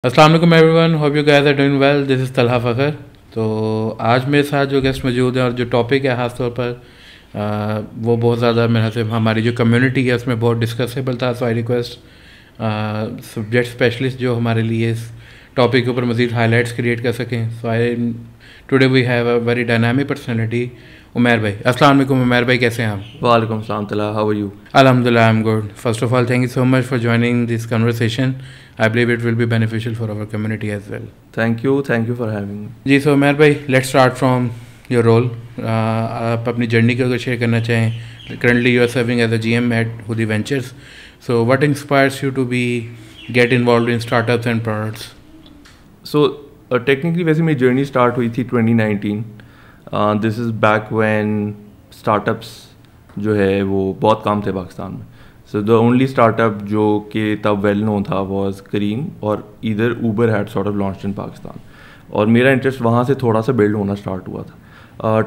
अस्सलाम वालेकुम everyone, hope you guys are doing well. This is Talha Fakhar. तो आज मेरे साथ जो गेस्ट मौजूद हैं और जो टॉपिक है ख़ास तौर पर वो बहुत ज़्यादा मेरे से हमारी जो कम्युनिटी है उसमें बहुत डिस्कसेबल था। सो आई रिक्वेस्ट सब्जेक्ट स्पेशलिस्ट जो हमारे लिए इस टॉपिक के ऊपर मज़ीद हाईलाइट्स क्रिएट कर सकें। So I today we have a very dynamic personality, Umair भाई। अस्सलाम वालेकुम उमैर भाई, कैसे हैं आप? वालेकुम सलाम Talha, how are you? Alhamdulillah, I'm good. First of all, thank you so much for joining this conversation. I believe it will be beneficial for our community as well. Thank you for having me. जी, so Umair भाई, let's start from your role. आप अपनी journey को अगर share करना चाहें। Currently you are serving as a GM at Hudi Ventures. So what inspires you to get involved in startups and products? So technically वैसे मेरी journey start हुई थी 2019. This is back when startups जो है वो बहुत कम थे पाकिस्तान में. सो द ओनली स्टार्टअप जो कि तब वेल नोन था वाज करीम, और इधर Uber had sort of launched in Pakistan. और मेरा इंटरेस्ट वहाँ से थोड़ा सा बिल्ड होना स्टार्ट हुआ था.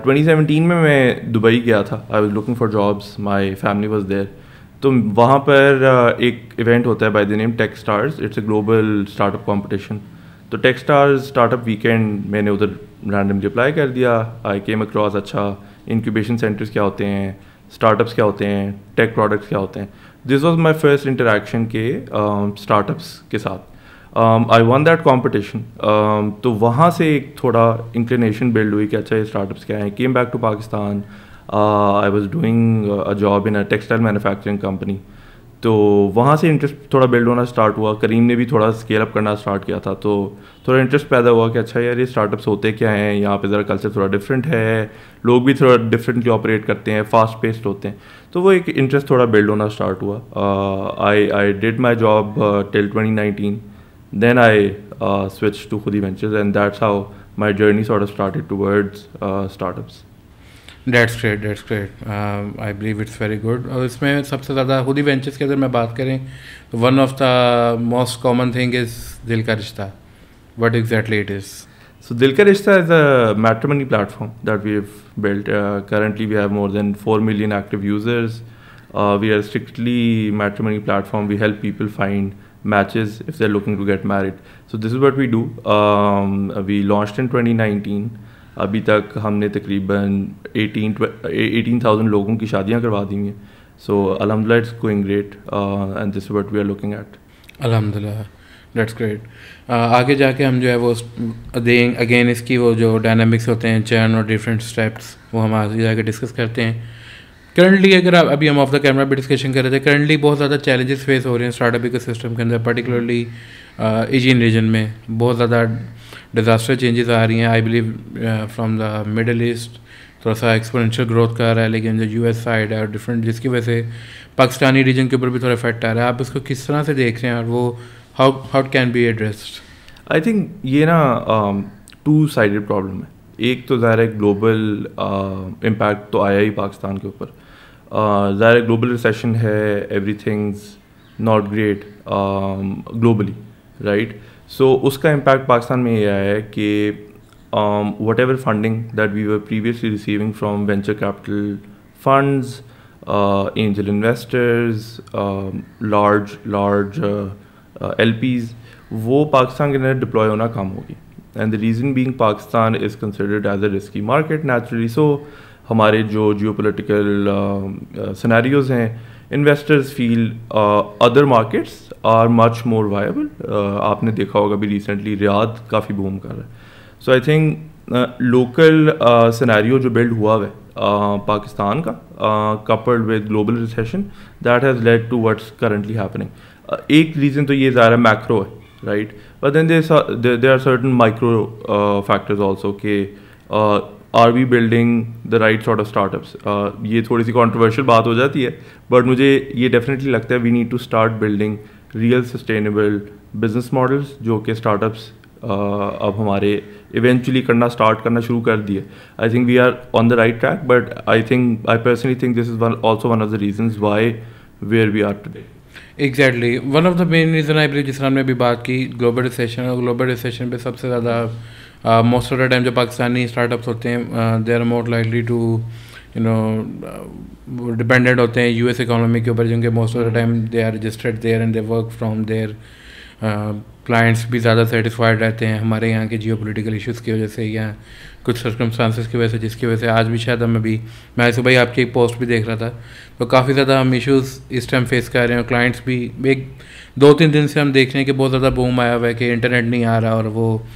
2017 में मैं दुबई गया था. I was looking for jobs, my family was there. तो वहाँ पर एक इवेंट होता है by the name Tech Stars. It's a global startup competition. तो टेक स्टार्स स्टार्टअप वीकेंड मैंने उधर रैंडमली अप्लाई कर दिया. आई केम अक्रॉस अच्छा इंक्यूबेशन सेंटर्स क्या होते हैं, स्टार्टअप्स क्या होते हैं, टेक प्रोडक्ट्स क्या होते हैं. This was my first interaction के स्टार्टअप्स के साथ. I one that competition. तो वहाँ से एक थोड़ा इंक्लिनेशन बिल्ड हुई कि अच्छा ये स्टार्टअप्स क्या हैं. Came back to Pakistan. I was doing a job in a textile manufacturing company. तो वहाँ से इंटरेस्ट थोड़ा बिल्ड होना स्टार्ट हुआ. करीम ने भी थोड़ा स्केल अप करना स्टार्ट किया था, तो थोड़ा इंटरेस्ट पैदा हुआ कि अच्छा यार ये स्टार्टअप्स होते क्या हैं, यहाँ पे ज़रा कल्चर थोड़ा डिफरेंट है, लोग भी थोड़ा डिफरेंटली ऑपरेट करते हैं, फास्ट पेस्ड होते हैं. तो वो एक इंटरेस्ट थोड़ा बिल्ड होना स्टार्ट हुआ. I did my job till 2019. Then I switch to Khudi ventures and that's how my journey sort of started towards startups. That's great, that's great. I believe it's very good. और इसमें सबसे ज़्यादा हुदी ventures की अगर मैं बात करें तो one of the most common thing is दिल का रिश्ता. What exactly it is? So Dilka Rishta is a matrimony platform that we've built. Currently we have more than 4 million active users. We are strictly matrimony platform. We help people find matches if they're looking to get married. So this is what we do. We launched in 2019. अभी तक हमने तकरीबन 18,000 लोगों की शादियां करवा दी हैं. So अल्हम्दुलिल्लाह it's going great and this is what we are looking at. अल्हम्दुलिल्लाह, दैट्स ग्रेट. आगे जाके हम जो है वो अगेन इसकी वो जो डायनामिक्स होते हैं, चर्न और डिफरेंट स्टेप्स, वो हम आगे जाके डिस्कस करते हैं. करंटली अगर आप अभी हम ऑफ द कैमरा भी डिस्कशन कर रहे थे, करंटली बहुत ज़्यादा चैलेंजेस फेस हो रहे हैं स्टार्टअप इकोसिस्टम के अंदर, पर्टिकुलरली एशियन रीजन में बहुत ज़्यादा डिज़ास्टर चेंजेस आ रही हैं. I believe from the middle east थोड़ा सा एक्सपोनेंशियल ग्रोथ कर रहा है, लेकिन जो यूएस साइड है और डिफरेंट, जिसकी वजह से पाकिस्तानी रीजन के ऊपर भी थोड़ा इफेक्ट आ रहा है. आप इसको किस तरह से देख रहे हैं और वो how can be addressed? I think ये ना टू साइडेड प्रॉब्लम है. एक तो ज़ाहिर है ग्लोबल इम्पैक्ट तो आया ही पाकिस्तान के ऊपर. ज़ाहिर ग्लोबल रिसेशन है, everything's not great globally, right. So उसका इम्पैक्ट पाकिस्तान में ये आया है कि whatever funding that we were previously receiving from venture capital funds, angel investors, large LPs, वो पाकिस्तान के अंदर डिप्लॉय होना कम होगी. And the reason being Pakistan is considered as a risky market naturally. So हमारे जो जियोपॉलिटिकल सिनेरियोज हैं, investors feel other markets are much more viable. आपने देखा होगा भी रिसेंटली रियाद काफ़ी बूम कर रहा है. So I think local scenario जो बिल्ड हुआ है पाकिस्तान का, coupled with global recession, that has led to what's currently happening. एक रीज़न तो ये ज़्यादा मैक्रो है, right. But then there are certain micro factors also के are we building the right sort of startups. ये थोड़ी सी कॉन्ट्रोवर्शियल बात हो जाती है, बट मुझे ये डेफिनेटली लगता है we need to start building real sustainable business models जो कि स्टार्टअप्स अब हमारे इवेंचुअली करना शुरू कर दिए. I think we are on the right track, but I personally think this is also one of the reasons why where we are today. Exactly, one of the main reason I believe, जिस हमने अभी बात की global recession, और global recession पे सबसे ज़्यादा most of the time जो पाकिस्तानी स्टार्टअप्स होते हैं they are more likely to you know dependent होते हैं यूएस इकोनॉमी के ऊपर, जिनके most of the time they are registered there and they work from there clients भी ज़्यादा सेटिस्फाइड रहते हैं हमारे यहाँ के जियोपॉलिटिकल इश्यूज़ की वजह से या कुछ सर्कमस्टांसेस की वजह से, जिसकी वजह से आज भी शायद हम अभी, मैं सुबह ही आपकी एक पोस्ट भी देख रहा था, तो काफ़ी ज़्यादा हम इश्यूज़ इस टाइम फेस कर रहे हैं। और क्लाइंट्स भी एक 2-3 दिन से हम देख रहे हैं कि बहुत ज़्यादा बूम आया हुआ है कि इंटरनेट नहीं आ रहा, और वो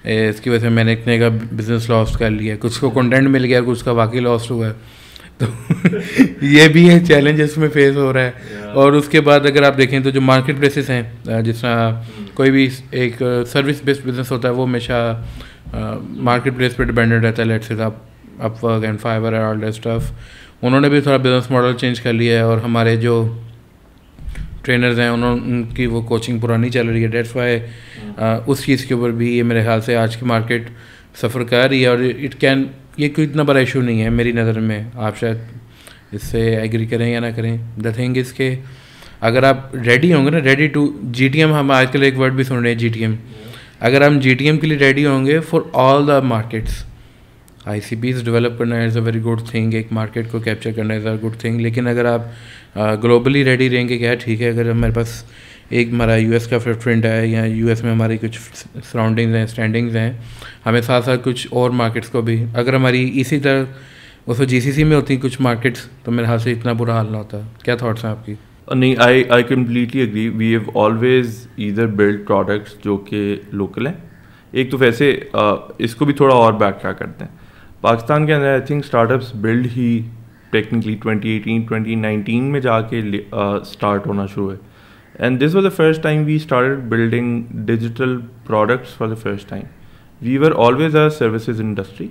इसकी वजह से मैंने इतने का बिज़नेस लॉस कर लिया, कुछ को कंटेंट मिल गया, कुछ का वाकई लॉस हुआ है। तो ये भी है चैलेंज इसमें फेस हो रहा है। और उसके बाद अगर आप देखें तो जो मार्केट प्लेसेस हैं, जिस तरह कोई भी एक सर्विस बेस्ड बिजनेस होता है वो हमेशा मार्केट प्लेस पर डिपेंडेंट रहता है। लेट्स से आप Upwork and Fiverr and all that stuff, उन्होंने भी थोड़ा बिजनेस मॉडल चेंज कर लिया है, और हमारे जो ट्रेनर्स हैं उनकी वो कोचिंग पुरानी चल रही है। डेट्स वाई उस चीज़ के ऊपर भी ये मेरे ख्याल से आज की मार्केट सफ़र कर रही है। और ये कोई इतना बड़ा इशू नहीं है मेरी नज़र में, आप शायद इससे एग्री करें या ना करें। द थिंग इज़ के अगर आप रेडी होंगे ना, रेडी टू GTM, हम आजकल एक वर्ड भी सुन रहे हैं GTM, अगर हम GTM के लिए रेडी होंगे for all the markets, ICPs develop करना is a very good thing, एक मार्केट को कैप्चर करना इज़ अ गुड थिंग। लेकिन अगर आप ग्लोबली रेडी रहेंगे, क्या ठीक है, अगर हमारे पास एक हमारा US का फुटप्रिंट है या US में हमारी कुछ सराउंडिंग्स हैं, स्टैंडिंग्स हैं, हमें साथ साथ कुछ और मार्केट्स को भी, अगर हमारी इसी तरह उसको GCC में होती कुछ मार्केट्स, तो मेरे हाथ से इतना बुरा हाल ना होता। क्या थॉट्स हैं आपकी? नहीं, I completely agree. We have always either build products जो कि लोकल हैं। एक तो वैसे इसको भी थोड़ा और बैक ट्रैक करते हैं, पाकिस्तान के अंदर आई थिंक स्टार्टअप्स बिल्ड ही टेक्निकली 2018-2019 में जाके स्टार्ट होना शुरू है। And this was the first time we started building digital products for the first time. We were always a services industry.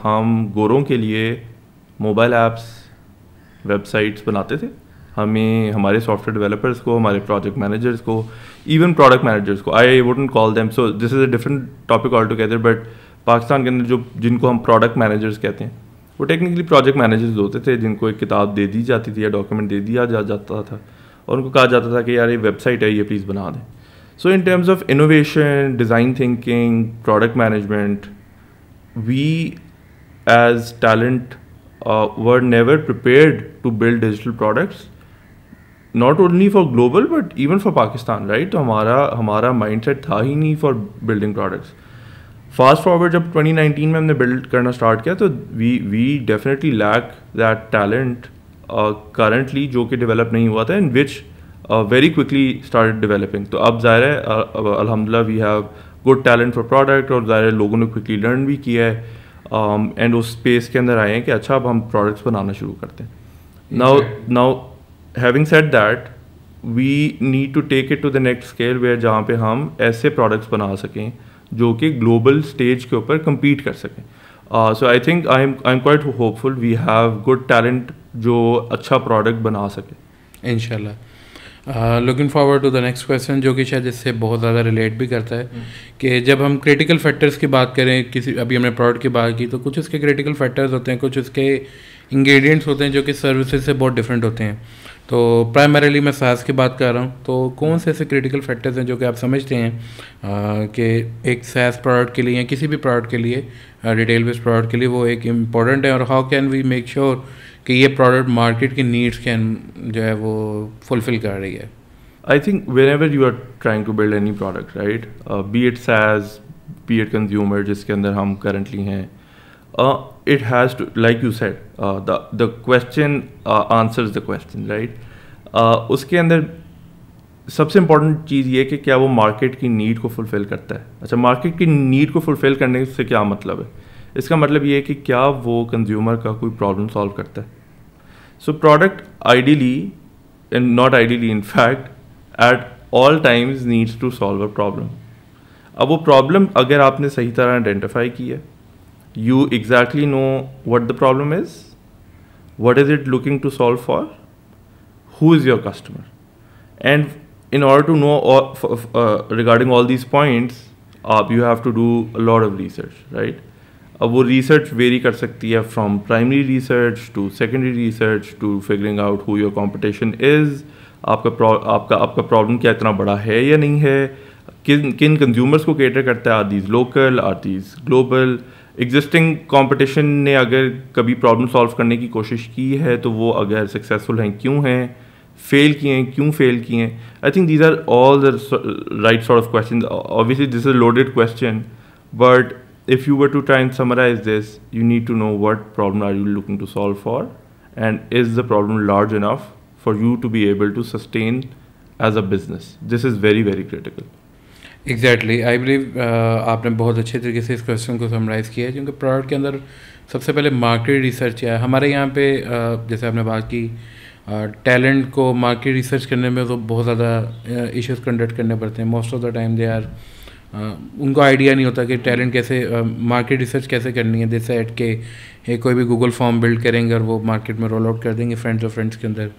हम गोरों के लिए मोबाइल ऐप्स, वेबसाइट्स बनाते थे। हमें हमारे सॉफ्टवेयर डेवलपर्स को, हमारे प्रोजेक्ट मैनेजर्स को, इवन प्रोडक्ट मैनेजर्स को, I wouldn't call them, so this is a different topic all together, but Pakistan के अंदर जिनको हम प्रोडक्ट मैनेजर्स कहते हैं, वो टेक्निकली प्रोजेक्ट मैनेजर्स होते थे, जिनको एक किताब दे दी जाती थी या डॉक्यूमेंट दे दिया जाता था और उनको कहा जाता था कि यार ये वेबसाइट है, ये प्लीज़ बना दें। So in terms of innovation, design thinking, product management, we as talent were never prepared to build digital products, not only for global but even for Pakistan, right. तो हमारा माइंडसेट था ही नहीं for building products. Fast forward जब 2019 में हमने build करना start किया तो we definitely lack that talent currently, जो कि डेवलप नहीं हुआ था, in which very quickly started developing. तो अब ज़ाहिर है अल्हम्दुलिल्लाह we have good talent for product, और ज़ाहिर है लोगों ने क्विकली लर्न भी किया है एंड उस स्पेस के अंदर आए हैं कि अच्छा अब हम प्रोडक्ट्स बनाना शुरू करते हैं। Now having said that, we need to take it to the next scale where जहाँ पे हम ऐसे प्रोडक्ट्स बना सकें जो कि ग्लोबल स्टेज के ऊपर compete कर सकें। So I think I am quite hopeful we have good talent जो अच्छा प्रोडक्ट बना सके इंशाल्लाह। Looking forward to the next question, जो कि शायद इससे बहुत ज़्यादा रिलेट भी करता है कि जब हम क्रिटिकल फैक्टर्स की बात करें, किसी अभी हमने प्रोडक्ट की बात की, तो कुछ उसके क्रिटिकल फैक्टर्स होते हैं, कुछ उसके इंग्रेडिएंट्स होते हैं जो कि सर्विसेज से बहुत डिफरेंट होते हैं। तो प्राइमरीली मैं SaaS की बात कर रहा हूँ, तो कौन से ऐसे क्रिटिकल फैक्टर्स हैं जो कि आप समझते हैं कि एक SaaS प्रोडक्ट के लिए या किसी भी प्रोडक्ट के लिए, रिटेल बेस्ड प्रोडक्ट के लिए वो एक इम्पॉर्टेंट है, और how can we make sure कि ये प्रोडक्ट मार्केट की नीड्स कैन जो है वो फुलफिल कर रही है? I think whenever you are trying to build any product, right, be it SaaS, be it consumer जिसके अंदर हम करंटली हैं, it has to, like you said, the question answers the question, right. उसके अंदर सबसे important चीज़ ये कि क्या वो मार्केट की नीड को फुलफ़िल करता है। अच्छा, मार्केट की नीड को फुलफ़िल करने से क्या मतलब है? इसका मतलब ये है कि क्या वो कंज्यूमर का कोई प्रॉब्लम सॉल्व करता है। So product ideally, and not ideally, in fact at all times needs to solve a problem. अब वो प्रॉब्लम अगर आपने सही तरह आइडेंटिफाई की है, you exactly know what the problem is, what is it looking to solve for, who is your customer, and in order to know regarding all these points, you have to do a lot of research, right. अब वो research vary कर सकती है from primary research to secondary research to figuring out who your competition is, आपका problem क्या इतना बड़ा है या नहीं है, किन consumers को cater करता है, are these local, are these global, existing competition ने अगर कभी प्रॉब्लम सॉल्व करने की कोशिश की है तो वो अगर सक्सेसफुल हैं क्यों हैं, फेल किए हैं, क्यों फेल किए हैं. I think these are all the right sort of question. Obviously this is a loaded question, but if you were to try and summarize this, you need to know what problem are you looking to solve for, and is the problem large enough for you to be able to sustain as a business. This is very very critical. Exactly I believe आपने बहुत अच्छे तरीके से इस question को summarise किया है, क्योंकि प्रोडक्ट के अंदर सबसे पहले मार्केट रिसर्च है. हमारे यहाँ पे जैसे आपने बात की टैलेंट को मार्केट रिसर्च करने में तो बहुत ज़्यादा इश्यूज कंडक्ट करने पड़ते हैं. Most of the time they are उनको आइडिया नहीं होता कि टैलेंट कैसे मार्केट रिसर्च कैसे करनी है. जैसे ऐड के कोई भी गूगल फॉर्म बिल्ड करेंगे और वो मार्केट में रोल आउट कर देंगे फ्रेंड्स और फ्रेंड्स के अंदर,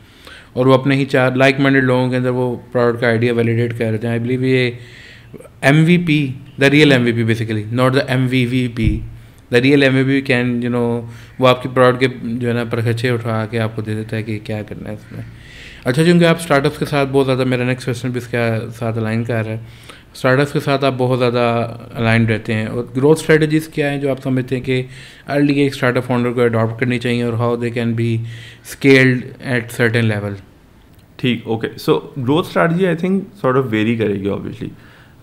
और वो अपने ही 4 लाइक माइंडेड लोगों के अंदर वो प्रोडक्ट का आइडिया वैलिडेट कर रहे हैं. आई बिलीव ये MVP, the real MVP basically, not the MVP. The real MVP can वो आपकी प्रोडक्ट के जो है ना परखचे उठा के आपको दे देता है कि क्या करना है इसमें. अच्छा, क्योंकि आप स्टार्टअप्स के साथ बहुत ज़्यादा, मेरा नेक्स्ट क्वेश्चन भी इसके साथ अलाइन कर रहा है, स्टार्टअप्स के साथ आप बहुत ज़्यादा अलाइन रहते हैं, और ग्रोथ स्ट्रेटजीज़ क्या हैं जो आप समझते हैं कि अर्ली एक स्टार्टअप फाउंडर को अडॉप्ट करनी चाहिए, और how they can be scaled at certain level. ठीक, okay. So growth strategy I think sort of very करेगी. Obviously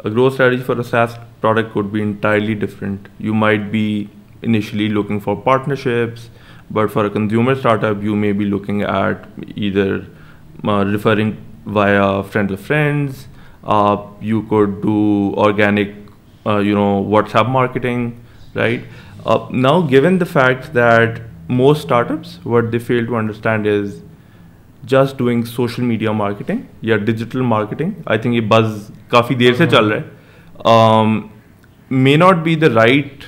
a growth strategy for a SaaS product could be entirely different. You might be initially looking for partnerships, but for a consumer startup you may be looking at either referring via friends of friends. You could do organic WhatsApp marketing, right? Now given the fact that most startups, what they fail to understand is just doing social media marketing या digital marketing, I think ये buzz काफ़ी देर से चल रहा है, may not be the right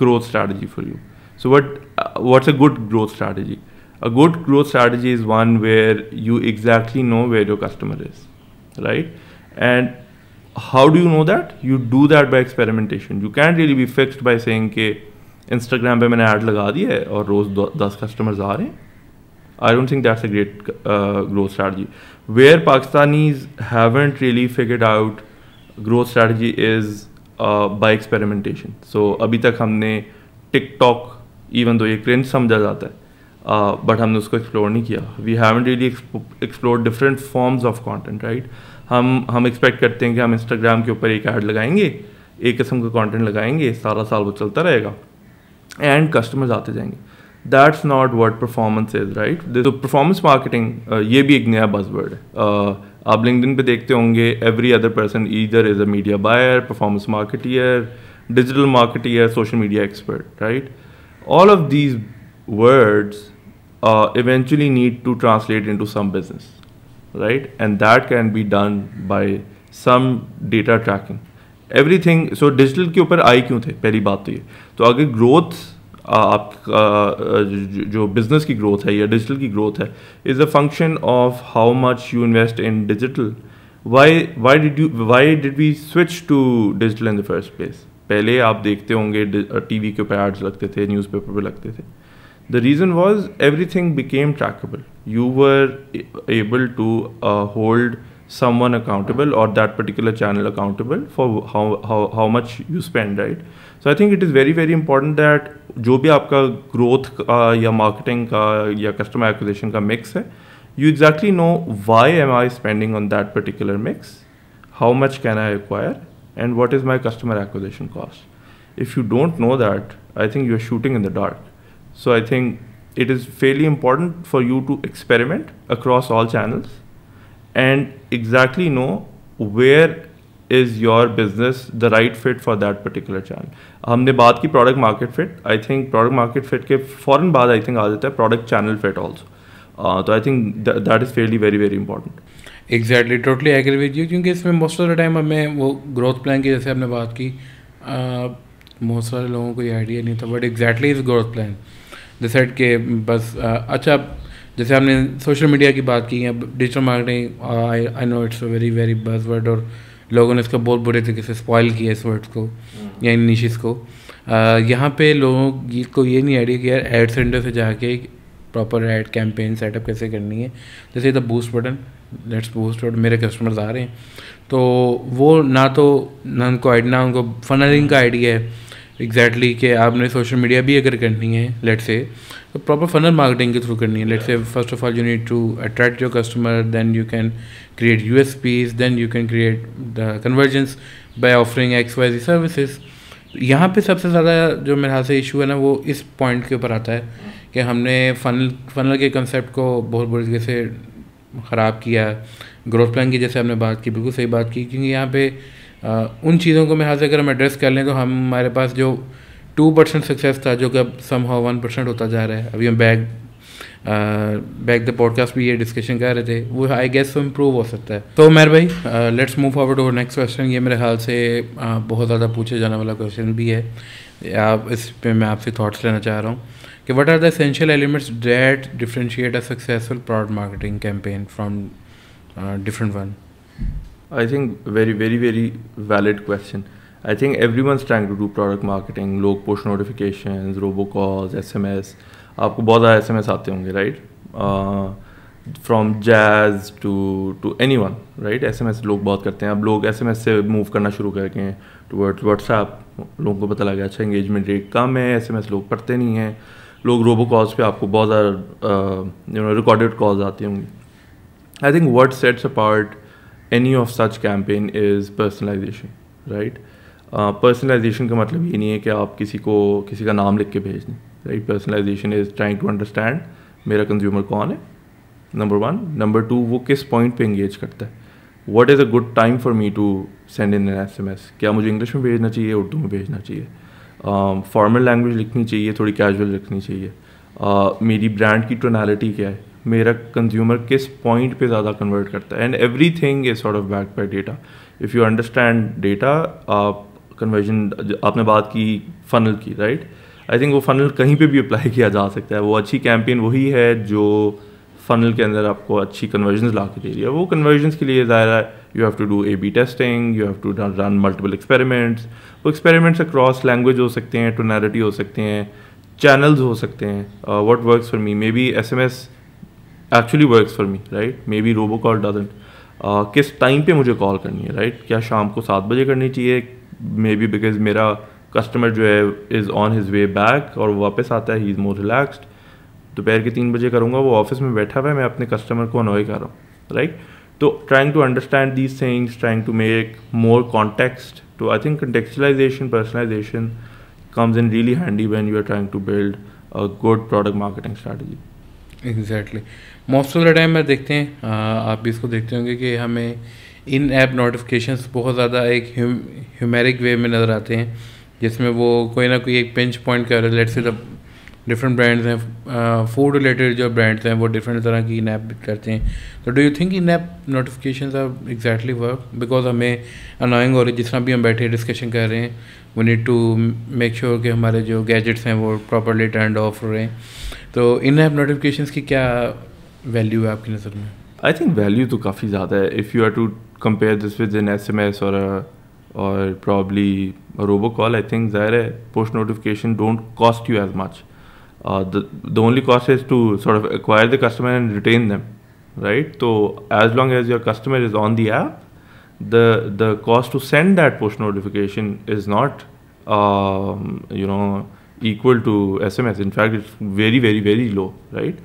growth strategy for you. So what's a good growth strategy? A good growth strategy is one where you exactly know where your customer is, right? And how do you know that? You do that by experimentation. You can't really be fixed by saying कि Instagram पे मैंने ad लगा दी है और रोज़ 10 customers आ रहे हैं. I don't think that's a great growth strategy. Where Pakistanis haven't really figured out growth strategy is by experimentation. So अभी तक हमने TikTok, even though ये cringe समझा जाता है, but हमने उसको explore नहीं किया. We haven't really explored different forms of content, right? हम expect करते हैं कि हम Instagram के ऊपर एक ad लगाएंगे, एक किस्म का content लगाएंगे, सारा साल वो चलता रहेगा, and customers आते जाएंगे. That's not what performance is, right? तो performance marketing ये भी एक नया buzzword है. आप LinkedIn पे देखते होंगे every other person either is a media buyer, performance marketer, digital marketer, social media expert, right? All of these words eventually need to translate into some business, right? And that can be done by some data tracking. Everything. So digital के ऊपर आए क्यों थे? पहली बात तो ये. तो अगर growth आपका जो बिजनेस की ग्रोथ है या डिजिटल की ग्रोथ है is a function of how much you invest in digital. Why did we switch to digital in the first place? पहले आप देखते होंगे टीवी के ऊपर एड्स लगते थे, न्यूज़पेपर पे लगते थे. The reason was everything became trackable. You were able to hold someone accountable or that particular channel accountable for how much you spend, right? So I think it is very very important that जो भी आपका growth का या marketing का या customer acquisition का mix है, you exactly know why am I spending on that particular mix, how much can I acquire, and what is my customer acquisition cost. If you don't know that, I think you are shooting in the dark. So I think it is fairly important for you to experiment across all channels and exactly know where is your business the right fit for that particular channel. हमने बात की product market fit. I think product market fit के फ़ौरन बाद I think आ जाता है product channel fit also. तो I think that is fairly very very important. Exactly, totally agree with you. क्योंकि इसमें most of the time हमें वो growth plan की जैसे आपने बात की, बहुत सारे लोगों को ये आइडिया नहीं था, but exactly is growth plan. Decide के बस अच्छा, जैसे आपने सोशल मीडिया की बात की है, digital marketing, I know it's a very very buzzword, और लोगों ने इसका बहुत बुरे तरीके से स्पॉइल किया इस वर्ड्स को या इन निशेस को. यहाँ पे लोगों को ये नहीं आइडिया कि यार एड सेंटर से जाके प्रॉपर एड कैंपेन सेटअप कैसे करनी है. जैसे the boost button, let's boost button, मेरे कस्टमर्स आ रहे हैं, तो वो ना उनको फनलिंग का आइडिया है, एग्जैक्टली कि आपने सोशल मीडिया भी अगर करनी है लेट्स से, तो प्रॉपर फनल मार्केटिंग के थ्रू करनी है। Let's say first of all you need to attract your customer, then you can create USPs, then you can create the convergence by offering XYZ services. यहाँ पे सबसे ज़्यादा जो मेरे ख्याल से इशू है ना, वो इस पॉइंट के ऊपर आता है कि हमने फनल के कंसेप्ट को बहुत बुरी तरीके से ख़राब किया। ग्रोथ प्लान की जैसे हमने बात की, बिल्कुल सही बात की, क्योंकि यहाँ पे उन चीज़ों को मेरे ख्याल से अगर हम एड्रेस कर लें तो हमारे पास जो 2% सक्सेस था, जो कि अब समहाउ 1% होता जा रहा है। अभी हम बैक द पॉडकास्ट भी ये डिस्कशन कर रहे थे, वो आई गेस तो इम्प्रूव हो सकता है। तो मेहर भाई, let's move forward to next question. ये मेरे ख्याल से बहुत ज़्यादा पूछे जाने वाला क्वेश्चन भी है। आप इस पे मैं आपसे थॉट्स लेना चाह रहा हूँ कि what are the essential elements that differentiate a successful product marketing campaign from different one? I think very valid question. I think everyone's trying to do product marketing, लोग push notifications, robocalls, SMS, आपको बहुत ज़्यादा SMS आते होंगे, right? From Jazz to anyone, right? SMS लोग बहुत करते हैं। अब लोग SMS से move करना शुरू कर गए हैं towards WhatsApp। लोगों को पता लगा अच्छा engagement rate कम है, SMS लोग पढ़ते नहीं हैं। लोग robocalls पे आपको बहुत ज़्यादा recorded calls आती होंगी। I think what sets apart any of such campaign is personalization, right? Personalization का मतलब ये नहीं है कि आप किसी का नाम लिख के भेज दें, right? Personalization is trying to understand मेरा consumer कौन है, number 1. Number 2, वो किस point पे engage करता है. What is a good time for me to send in an SMS? क्या मुझे इंग्लिश में भेजना चाहिए, उर्दू में भेजना चाहिए, फॉर्मल लैंग्वेज लिखनी चाहिए, थोड़ी कैजुअल लिखनी चाहिए, मेरी ब्रांड की टोनैलिटी क्या है, मेरा कंज्यूमर किस पॉइंट पे ज़्यादा कन्वर्ट करता है, and every thing is sort of backed by data. If you understand data, आप कन्वर्जन, आपने बात की फ़नल की, राइट? आई थिंक वो फ़नल कहीं पे भी अप्लाई किया जा सकता है. वो अच्छी कैंपेन वही है जो फ़नल के अंदर आपको अच्छी कन्वर्जन्स ला के दे रही है. वो कन्वर्जन्स के लिए ज़ाहिर है you have to do A/B testing, you have to run multiple experiments. वो एक्सपेरिमेंट्स अक्रॉस लैंग्वेज हो सकते हैं, टोनैलिटी हो सकते हैं, चैनल्स हो सकते हैं. What works for me, maybe SMS actually works for me, right? Maybe robocall doesn't. किस टाइम पे मुझे कॉल करनी है, राइट? क्या शाम को 7 बजे करनी चाहिए? मे बी बिकॉज मेरा कस्टमर जो है is on his way back और वो वापस आता है, ही इज़ मोर रिलैक्सड. दोपहर के 3 बजे करूँगा, वो ऑफिस में बैठा हुआ है, मैं अपने कस्टमर को अनॉय कर रहा हूँ, राइट? तो trying to understand these things, trying to make more context. तो I think contextualization, personalization comes in really handy when you are trying to build a good product marketing strategy. Exactly. Most of the time मैं देखते हैं, आप भी इसको देखते होंगे कि हमें इन ऐप नोटिफिकेशंस बहुत ज़्यादा एक ह्यूमेरिक वे में नज़र आते हैं, जिसमें वो कोई ना कोई एक पिंच पॉइंट कर रहे. Let's say the different brands हैं, फूड रिलेटेड जो ब्रांड्स हैं वो डिफरेंट तरह की इन ऐप करते हैं. तो do you think in app notifications are exactly work? Because हमें अनोइंग हो रही, जिस तरह भी हम बैठे डिस्कशन कर रहे हैं, we need to make sure कि हमारे जो गैजेट्स हैं वो प्रॉपरली टर्न ऑफ हो रहे हैं. तो इन ऐप नोटिफिकेशंस की क्या वैल्यू है आपकी नज़र में? आई थिंक वैल्यू तो काफ़ी ज़्यादा है. If you are to compare this with an SMS और प्रॉब्ली रोबोकॉल, आई थिंक ज़ाहिर है push notification don't cost you as much. The only cost is to sort of acquire the customer and retain them, right? तो as long as your customer is on the app, the cost to send that push notification is not equal to SMS. In fact, it's very low, right?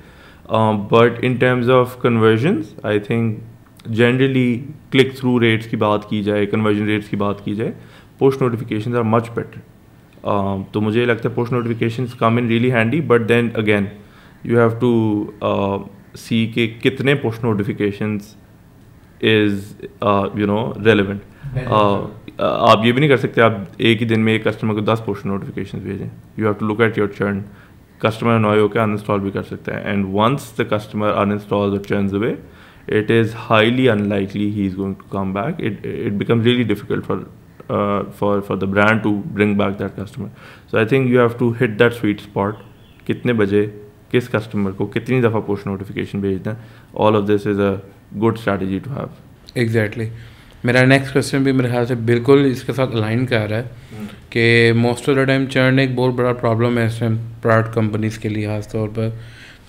But in terms of conversions, I think generally click through rates की बात की जाए, conversion rates की बात की जाए, push notifications are much better. तो मुझे लगता है push notifications come in really handy, but then again you have to see कि कितने push notifications is relevant. आप ये भी नहीं कर सकते आप एक ही दिन में एक कस्टमर को 10 पुश नोटिफिकेशन भेजें. You have to look at your churn. Customer annoy होकर अनइंस्टॉल भी कर सकता है, and once the customer uninstalls और churns away, it is highly unlikely he is going to come back. It becomes really difficult for the brand to bring back that customer. So I think you have to hit that sweet spot. कितने बजे किस customer को कितनी दफ़ा push notification भेजना. All of this is a good strategy to have. Exactly. मेरा next question भी मेरे ख्याल से बिल्कुल इसके साथ अलाइन कर रहा है कि most of the time churn एक बहुत बड़ा प्रॉब्लम है इस टाइम प्रोडक्ट कंपनीज के लिए खास तौर पर.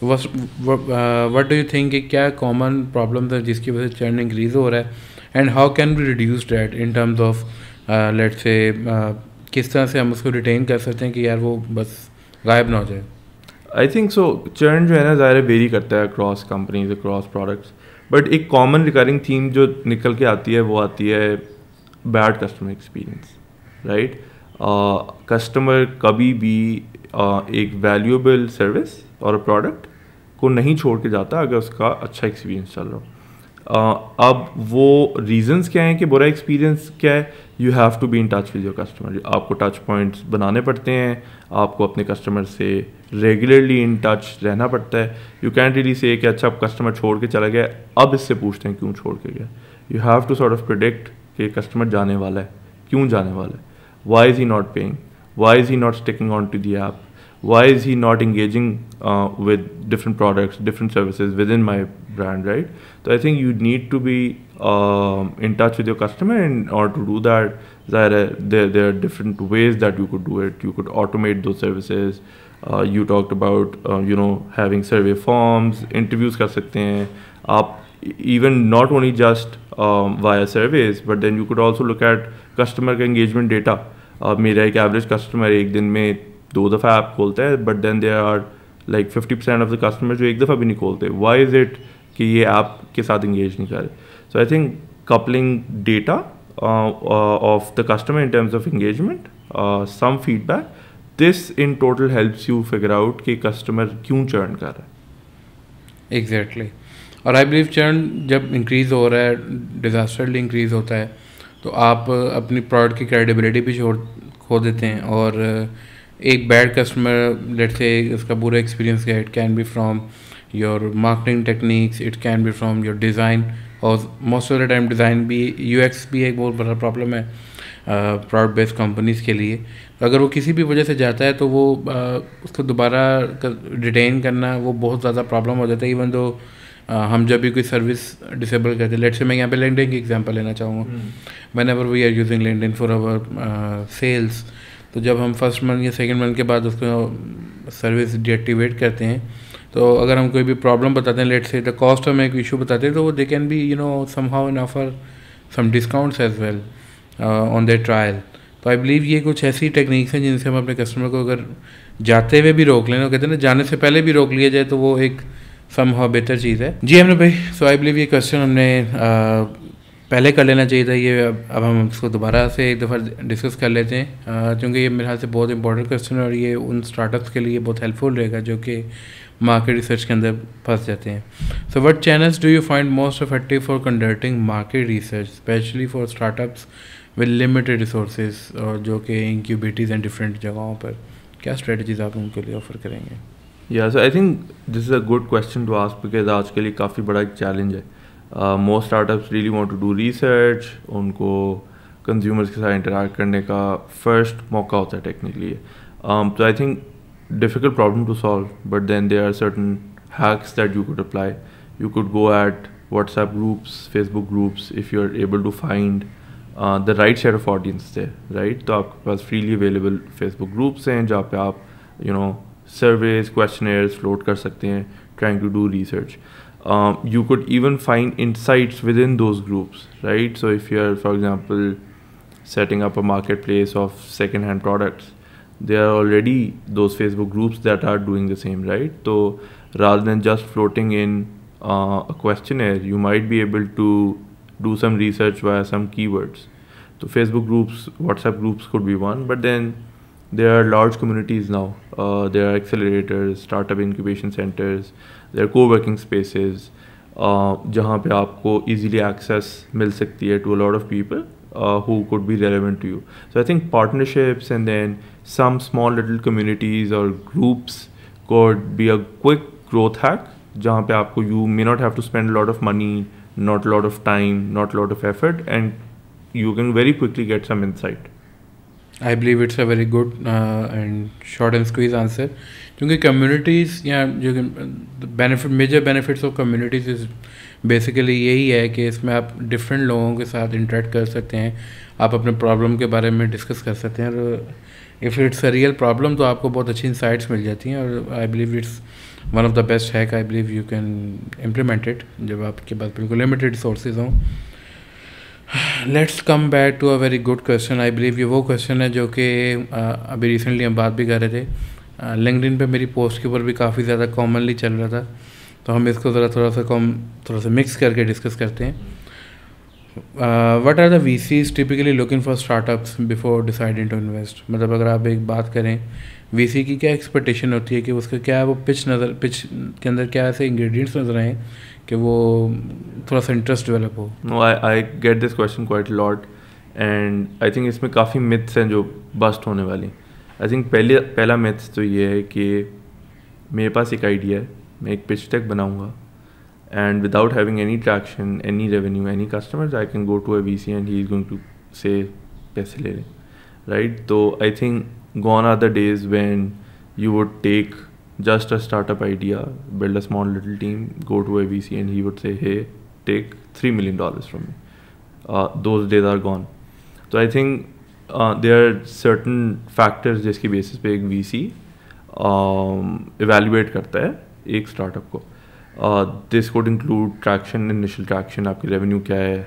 व्हाट डू यू थिंक कि क्या कॉमन प्रॉब्लम है जिसकी वजह से चर्न इंक्रीज हो रहा है, and how can be reduce that in terms of let's say किस तरह से हम उसको रिटेन कर सकते हैं कि यार वो बस गायब ना हो जाए? आई थिंक सो चर्न जो है ना ज़ाहिर वेरी करता है across companies across products, but एक कॉमन रिकरिंग थीम जो निकल के आती है वो आती है bad customer experience, right? Customer कभी भी एक वैल्यूएबल सर्विस और प्रोडक्ट को नहीं छोड़ के जाता अगर उसका अच्छा एक्सपीरियंस चल रहा हो। अब वो रीजंस क्या हैं कि बुरा एक्सपीरियंस क्या है? You have to be in touch with your customer. आपको टच पॉइंट्स बनाने पड़ते हैं, आपको अपने कस्टमर से रेगुलरली इन टच रहना पड़ता है। यू कैन रियली से कि अच्छा अब कस्टमर छोड़ के चला गया, अब इससे पूछते हैं क्यों छोड़ के गया। You have to sort of predict कि कस्टमर जाने वाला है, क्यों जाने वाला है, why is he not paying, why is he not sticking on to the app, why is he not engaging with different products, different services within my brand, right? So I think you need to be in touch with your customer, and in order to do that, there are different ways that you could do it. You could automate those services. You talked about having survey forms, interviews कर सकते हैं आप, even not only just via surveys, but then you could also look at customer का engagement data. मेरा एक average customer एक दिन में 2 दफ़ा ऐप खोलता है, but then there are like 50% of the customer जो एक दफ़ा भी नहीं खोलते। वाई इज़ इट कि ये ऐप के साथ इंगेज नहीं करे? So I think coupling data of the customer in terms of engagement, some feedback, this in total helps you figure out कि कस्टमर क्यों चर्न कर रहा है। एग्जैक्टली। और आई बिलीव चर्न जब इंक्रीज़ हो रहा है, डिज़ास्टरली इंक्रीज़ होता है, तो आप अपनी प्रोडक्ट की क्रेडिबिलिटी भी खो देते हैं। और एक बैड कस्टमर, लेट्स से उसका बुरा एक्सपीरियंस गया, it can be from your marketing techniques, it can be from your design, और most of the time design भी, यूएक्स भी एक बहुत बड़ा प्रॉब्लम है प्रोडक्ट बेस्ड कंपनीज़ के लिए। तो अगर वो किसी भी वजह से जाता है तो वो उसको दोबारा रिटेन करना वो बहुत ज़्यादा प्रॉब्लम हो जाता है। इवन दो हम जब भी कोई सर्विस डिसेबल करते हैं, लेट्स से मैं यहाँ पे लिंक्डइन की एग्जांपल लेना चाहूँगा। Whenever we are using LinkedIn for our sales, तो जब हम फर्स्ट मंथ या सेकंड मंथ के बाद उसको सर्विस डीएक्टिवेट करते हैं, तो अगर हम कोई भी प्रॉब्लम बताते हैं, लेट्स से द कॉस्ट में एक इशू बताते हैं, तो वो they can be somehow in offer some discounts as well on their trial. तो आई बिलीव ये कुछ ऐसी टेक्निक्स हैं जिनसे हम अपने कस्टमर को अगर जाते हुए भी रोक लें, कहते हैं ना जाने से पहले भी रोक लिया जाए, तो वो एक समहाउ बेहतर चीज़ है। जी हमने भाई, सो आई बिलीव ये क्वेश्चन हमने पहले कर लेना चाहिए था, ये अब हम इसको दोबारा से एक दफ़ा डिस्कस कर लेते हैं, क्योंकि ये मेरे ख्याल से बहुत इंपॉर्टेंट क्वेश्चन है और ये उन स्टार्टअप्स के लिए बहुत हेल्पफुल रहेगा जो कि मार्केट रिसर्च के अंदर फंस जाते हैं। So what channels do you find most effective for conducting market research, specially for startups with limited resources, और जो कि इंक्यूबेटर्स एंड डिफरेंट जगहों पर, क्या स्ट्रेटजीज आप उनके लिए ऑफर करेंगे? या so I think this is a good question to ask, because आज के लिए काफ़ी बड़ा एक चैलेंज है। Most startups really want to do research, उनको कंज्यूमर्स के साथ इंटरैक्ट करने का फर्स्ट मौका होता है टेक्निकली। तो I think difficult problem to solve, but then there are certain hacks that you could apply. You could go at WhatsApp groups, Facebook groups, if you are able to find the right set of audience there, right? तो आपके पास freely available Facebook groups हैं जहाँ पे आप surveys, questioners float कर सकते हैं, trying to do research. You could even find insights within those groups, right? So if you're, for example, setting up a marketplace of second-hand products, there are already those Facebook groups that are doing the same, right? So rather than just floating in a questionnaire, you might be able to do some research via some keywords. So Facebook groups, WhatsApp groups could be one, but then there are large communities now. There are accelerators, startup incubation centers, there are co-working spaces, जहाँ पे आपको easily access मिल सकती है to a lot of people who could be relevant to you. So I think partnerships and then some small little communities or groups could be a quick growth hack, जहाँ पे आपको you may not have to spend a lot of money, not a lot of time, not a lot of effort, and you can very quickly get some insight. I believe it's a very good and short and squeeze answer, क्योंकि communities या जो benefit, major benefits of communities is basically यही है कि इसमें आप different लोगों के साथ interact कर सकते हैं, आप अपने problem के बारे में discuss कर सकते हैं, और if it's a real problem तो आपको बहुत अच्छी insights मिल जाती हैं, और I believe it's one of the best hack I believe you can implement it जब आपके पास बिल्कुल limited resources हों। Let's come back to a very good question. I believe ये वो क्वेश्चन है जो कि अभी रिसेंटली हम बात भी कर रहे थे। लिंक्डइन पे मेरी पोस्ट के ऊपर भी काफ़ी ज़्यादा कॉमनली चल रहा था, तो हम इसको ज़रा थोड़ा सा मिक्स करके डिस्कस करते हैं। What are the VCs typically looking for startups before deciding to invest? मतलब अगर आप एक बात करें VC की क्या एक्सपेक्टेशन होती है कि उसका क्या वो पिच के अंदर क्या ऐसे इंग्रेडिएंट्स नज़र आए कि वो थोड़ा सा इंटरेस्ट डेवलप हो? No, I get this question quite lot and I think इसमें काफ़ी मिथ्स हैं जो बस्ट होने वाली। आई थिंक पहला मिथ्स तो ये है कि मेरे पास एक आइडिया है, मैं एक पिच टेक बनाऊंगा and without having any traction, any revenue, any customers, I can go to a VC and he is going to say पैसे ले लें, right? So I think gone are the days when you would take just a startup idea, build a small little team, go to a VC and he would say, hey, take $3 million from me. Those days are gone. So I think there are certain factors जिसकी basis पे एक VC evaluate करता है एक startup को. This code include traction, initial traction, आपकी revenue क्या है,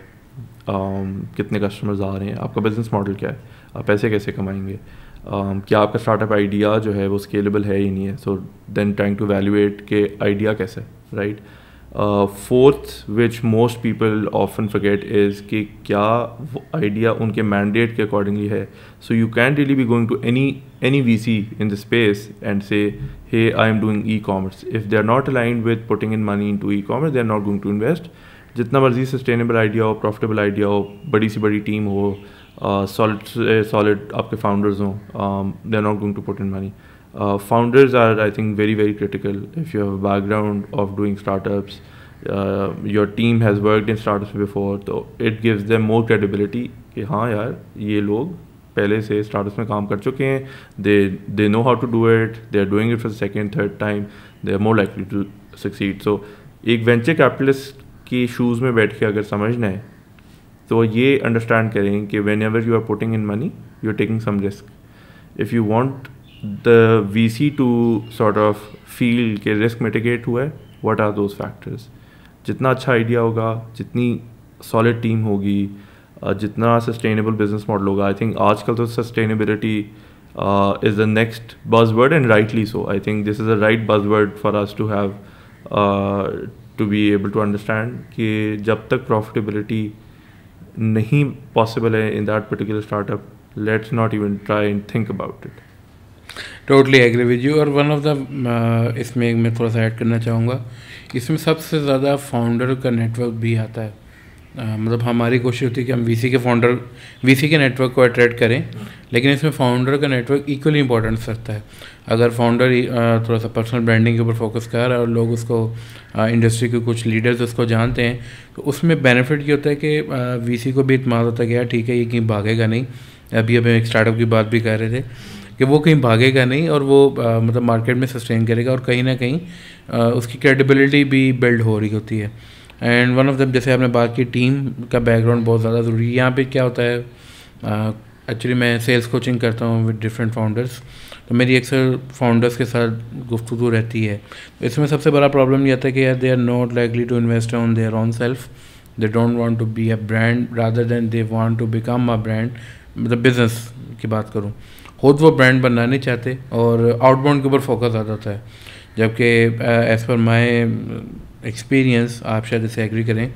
कितने कस्टमर्स आ रहे हैं, आपका बिजनेस मॉडल क्या है, आप पैसे कैसे कमाएंगे, क्या आपका स्टार्टअप आइडिया जो है वो स्केलेबल है ही नहीं है. So then trying to valuate के आइडिया कैसे, right. Fourth which most people often forget is कि क्या वो आइडिया उनके मैंडेट के अकॉर्डिंगली है. So you can really be going to any VC in the space and say, hey, I am doing e-commerce. If they are not aligned with putting in money into e-commerce, they are not going to invest. जितना मर्जी sustainable idea हो, profitable idea हो, बड़ी सी बड़ी team हो, solid आपके founders हों, they are not going to put in money. Founders are, I think, very very critical. If you have a background of doing startups, your team has worked in startups before, तो it gives them more credibility कि हाँ यार ये लोग पहले से startups में काम कर चुके हैं, they know how to do it, they are doing it for second third time, they are more likely to succeed. So एक वेंचर कैपिटलिस्ट की शूज़ में बैठ के अगर समझना है तो ये अंडरस्टैंड करें कि whenever you are putting in money you are taking some risk. If you want the VC to sort of feel के रिस्क मिटिगेट हुआ है, व्हाट आर दोज फैक्टर्स. जितना अच्छा आइडिया होगा, जितनी सॉलिड टीम होगी, जितना सस्टेनेबल बिजनेस मॉडल होगा. आई थिंक आजकल तो sustainability is the next buzzword and rightly so. I think this is a right buzzword for us to have to be able to understand कि जब तक प्रॉफिटेबिलिटी नहीं possible है in that particular startup, let's not even try and think about it. Totally agree with you. और one of the इसमें मैं थोड़ा सा ऐड करना चाहूँगा, इसमें सबसे ज़्यादा फाउंडर का नेटवर्क भी आता है. मतलब हमारी कोशिश होती है कि हम VC के नेटवर्क को अट्रैक्ट करें, लेकिन इसमें फाउंडर का नेटवर्क इक्वली इंपॉर्टेंस रखता है. अगर फाउंडर थोड़ा सा पर्सनल ब्रांडिंग के ऊपर फोकस कर रहा है और लोग उसको इंडस्ट्री के कुछ लीडर्स उसको जानते हैं, तो उसमें बेनिफिट ये होता है कि VC को भी इत्मीनान होता है कि यार ठीक है ये कहीं भागेगा नहीं. अभी हम एक स्टार्टअप की बात भी कर रहे थे कि वो कहीं भागेगा नहीं और वो मतलब मार्केट में सस्टेन करेगा और कहीं ना कहीं उसकी क्रेडिबिलिटी भी बिल्ड हो रही होती है. एंड वन ऑफ द, जैसे आपने बात की, टीम का बैकग्राउंड बहुत ज़्यादा ज़रूरी है. यहाँ पे क्या होता है, एक्चुअली मैं सेल्स कोचिंग करता हूँ विद डिफरेंट फाउंडर्स, तो मेरी अक्सर फाउंडर्स के साथ गुफ्तगू रहती है. इसमें सबसे बड़ा प्रॉब्लम ये आता है कि यार they are not likely to invest on their own self, they don't want to be a brand rather than they want to become a brand. मतलब बिजनेस की बात करूँ, खुद वो ब्रांड बनना नहीं चाहते और आउटबाउंड के ऊपर फोकस ज़्यादा होता है. जबकि एज़ पर माई एक्सपीरियंस, आप शायद इसे एग्री करें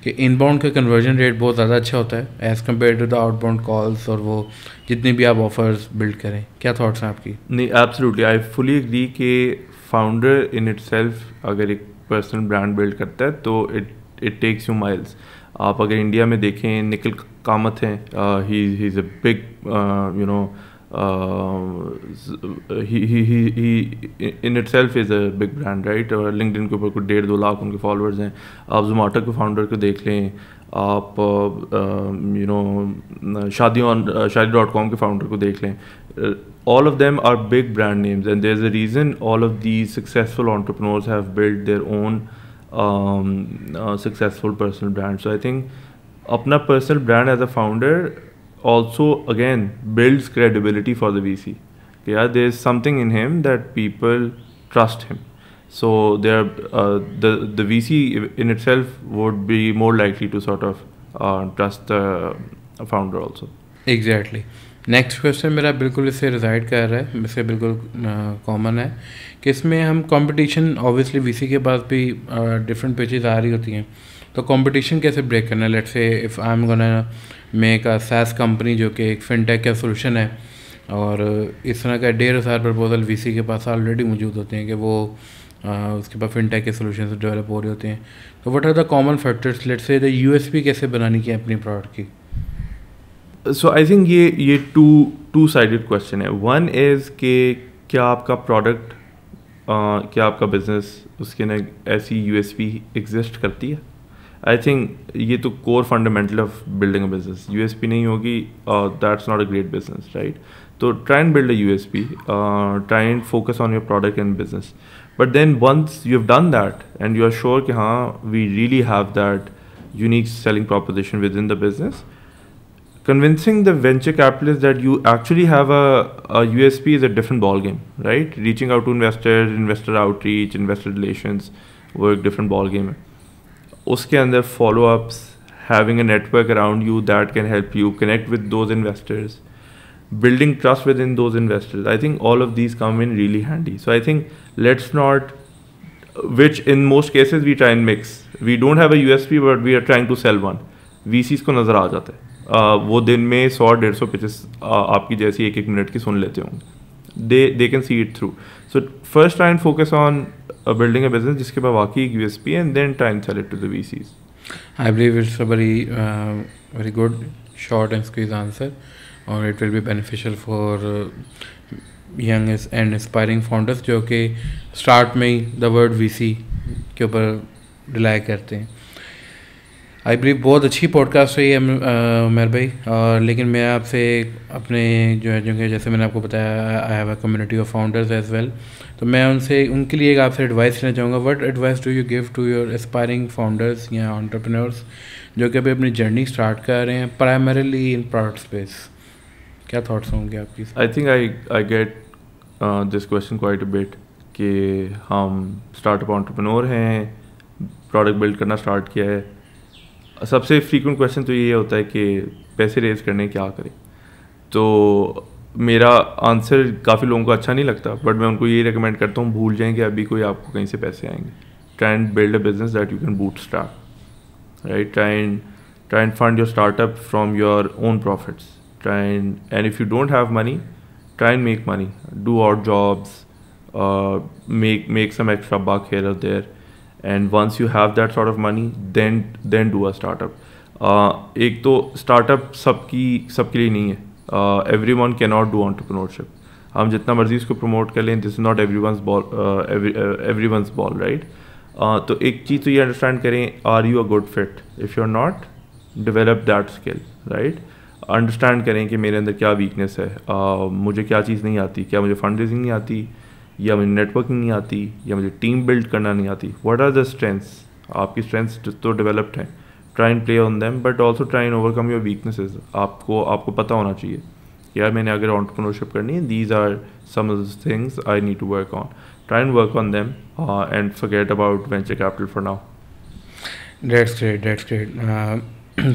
कि इनबाउंड का कन्वर्जन रेट बहुत ज़्यादा अच्छा होता है as compare to the outbound calls और वो जितनी भी आप ऑफर्स बिल्ड करें. क्या थॉट्स हैं आपकी? नहीं, एब्सोल्युटली आई फुली एग्री कि फाउंडर इन इटसेल्फ अगर एक पर्सनल ब्रांड बिल्ड करता है तो इट टेक्स यू माइल्स. आप अगर इंडिया में देखें, निखिल कामत हैं, he is a big you know, he in itself is a big brand, right? और LinkedIn के ऊपर कुछ 1.5-2 लाख उनके फॉलोअर्स हैं. आप जोमेटो के फाउंडर को देख लें, आप यू नो शादी.com के फाउंडर को देख लें. all of them are big brand names and there's a reason all of these successful entrepreneurs have built their own successful personal brand. So I think अपना personal brand as a founder also again builds credibility for the VC. Yeah, there's something in him that people trust him. So there, the VC in itself would be more likely to sort of trust the founder also. Exactly. Next question मेरा बिल्कुल इससे resided कर रहा है, इससे बिल्कुल common है कि इसमें हम कंपटीशन ऑब्वियसली वीसी के पास भी डिफरेंट पिचेस आ रही होती हैं, तो कंपटीशन कैसे ब्रेक करना है. Let's say if I am gonna make a SaaS company जो कि एक फिनटेक का सोल्यूशन है, और इस तरह का 1,500 प्रपोजल वीसी के पास ऑलरेडी मौजूद होते हैं कि वो उसके पास फिनटेक के सोल्यूशन डेवलप हो रहे होते हैं. तो what are the common factors, let's say the USP कैसे बनानी है अपनी प्रोडक्ट की. सो आई थिंक ये टू साइडेड क्वेश्चन है. वन इज़ कि क्या आपका प्रोडक्ट क्या आपका बिजनेस उसके ना ऐसी यूएसपी एग्जिस्ट करती है. आई थिंक ये तो core fundamental of building a business. USP नहीं होगी that's not a great business, right. तो try and build a USP, try and focus on your product and business. But then once you have done that and you are sure कि हाँ we really have that unique selling proposition within the business, convincing the venture capitalists that you actually have a USP is a different ball game, right? Reaching out to investors, investor outreach, investor relations, वो एक different ball game है. उसके अंदर follow-ups, having a network around you that can help you connect with those investors, building trust within those investors. I think all of these come in really handy. So I think let's not, which in most cases we try and mix. We don't have a USP but we are trying to sell one. VCs को नज़र आ जाता है. वो दिन में 100-150 pitches आपकी जैसी एक मिनट की सुन लेते होंगे. They can see it through. So first try and focus on building a business जिसके पास वाकई एक USP and then try and sell it to the VCs. I believe it's a very good short and squeeze answer, और it will be beneficial for young and inspiring founders जो कि start में ही the word VC के ऊपर rely करते हैं. I believe बहुत अच्छी पॉडकास्ट रही है मेहर भाई, और लेकिन मैं आपसे अपने जो है कि जैसे मैंने आपको बताया I have a community of founders as well, तो मैं उनके लिए एक आपसे एडवाइस लेना चाहूँगा. What advice do you give to your aspiring founders या एंटरप्रेन्योर्स जो कि अभी अपनी जर्नी स्टार्ट कर रहे हैं प्राइमरीली इन प्रोडक्ट स्पेस. क्या थॉट्स होंगे आपकी? I think I get this question quite a bit कि हम स्टार्टअप एंटरप्रेन्योर हैं, प्रोडक्ट बिल्ड करना स्टार्ट किया है. सबसे फ्रीक्वेंट क्वेश्चन तो ये होता है कि पैसे रेज करने क्या करें. तो मेरा आंसर काफ़ी लोगों को अच्छा नहीं लगता, बट मैं उनको ये रिकमेंड करता हूँ भूल जाएं कि अभी कोई आपको कहीं से पैसे आएंगे. Try and build a business that you can boot start, right. Try end fund your startup from your own profits. Try and if you don't have money, try and make money, do out jobs, make some extra buck here or there. And once you have that sort of money, then do a startup. एक तो startup सबके लिए नहीं है. Everyone cannot do entrepreneurship. हम जितना मर्जी इसको promote कर लें, this is not everyone's ball, right? तो एक चीज़ तो ये understand करें, are you a good fit? If you're not, develop that skill, right? Understand करें कि मेरे अंदर क्या weakness है, मुझे क्या चीज़ नहीं आती, क्या मुझे fundraising नहीं आती, या मुझे नेटवर्किंग नहीं आती, या मुझे टीम बिल्ड करना नहीं आती. What are the strengths? आपकी स्ट्रेंथ्स तो डेवलप्ड हैं, try and play on them, but also try and overcome your weaknesses. आपको पता होना चाहिए कि यार मैंने अगर एंटरप्रेन्योरशिप करनी है, these are some of the things I need to work on. Try and work on them and forget about venture capital for now. That's great.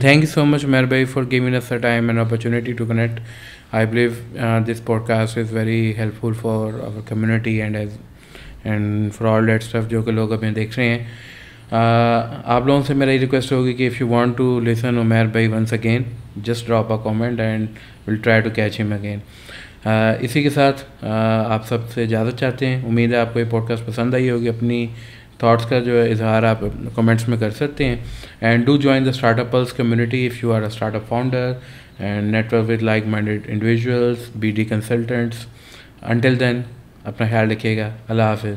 Thank you so much, Meher bhai, for giving us the time and opportunity to connect. I believe this podcast is very helpful for our community and for all that stuff जो कि लोग अभी देख रहे हैं. आप लोगों से मेरा रिक्वेस्ट होगी कि if you want to listen to Meher bhai once again, just drop a comment and we'll try to catch him again. इसी के साथ आप सबसे इजाज़त चाहते हैं. उम्मीद है आपको ये पॉडकास्ट पसंद आई होगी. अपनी थॉट्स का जो है इजहार आप कमेंट्स में कर सकते हैं. And do join the Startup Pulse community if you are a startup founder and network with like minded individuals, BD consultants. Until then अपना ख्याल रखिएगा. अल्लाह हाफिज़.